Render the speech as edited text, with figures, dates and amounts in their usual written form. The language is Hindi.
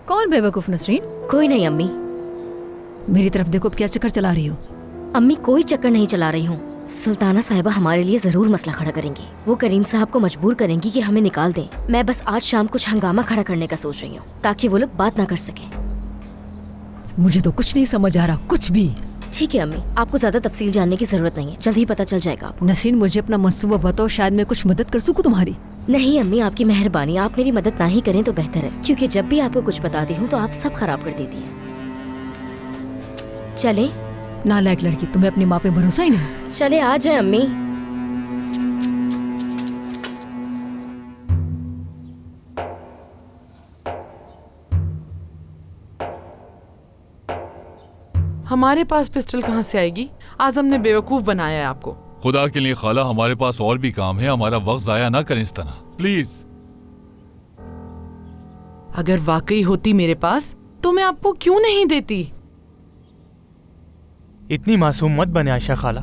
कौन बेवकूफ नसरीन? कोई नहीं अम्मी। मेरी तरफ देखो, अब क्या चक्कर चला रही हो? अम्मी कोई चक्कर नहीं चला रही हूँ। सुल्ताना साहिबा हमारे लिए जरूर मसला खड़ा करेंगी। वो करीम साहब को मजबूर करेंगी कि हमें निकाल दें। मैं बस आज शाम कुछ हंगामा खड़ा करने का सोच रही हूँ ताकि वो लोग बात ना कर सके। मुझे तो कुछ नहीं समझ आ रहा, कुछ भी। ठीक है अम्मी, आपको ज्यादा तफसील जानने की जरूरत नहीं है, जल्द ही पता चल जाएगा आपको। नसरीन, मुझे अपना मंसूबा बताओ, शायद मैं कुछ मदद कर सकूं तुम्हारी। नहीं अम्मी, आपकी मेहरबानी, आप मेरी मदद ना ही करें तो बेहतर है, क्योंकि जब भी आपको कुछ बताती हूँ तो आप सब खराब कर देती हैं। चले? नालायक लड़की, तुम्हें अपनी माँ पे भरोसा ही नहीं। चले आ जाए अम्मी। हमारे पास पिस्टल कहाँ से आएगी? आजम ने बेवकूफ बनाया है आपको। खुदा के लिए खाला, हमारे पास और भी काम है, हमारा वक्त जाया ना करें इस तरह, प्लीज। अगर वाकई होती मेरे पास तो मैं आपको क्यों नहीं देती? इतनी मासूम मत बने आयशा खाला।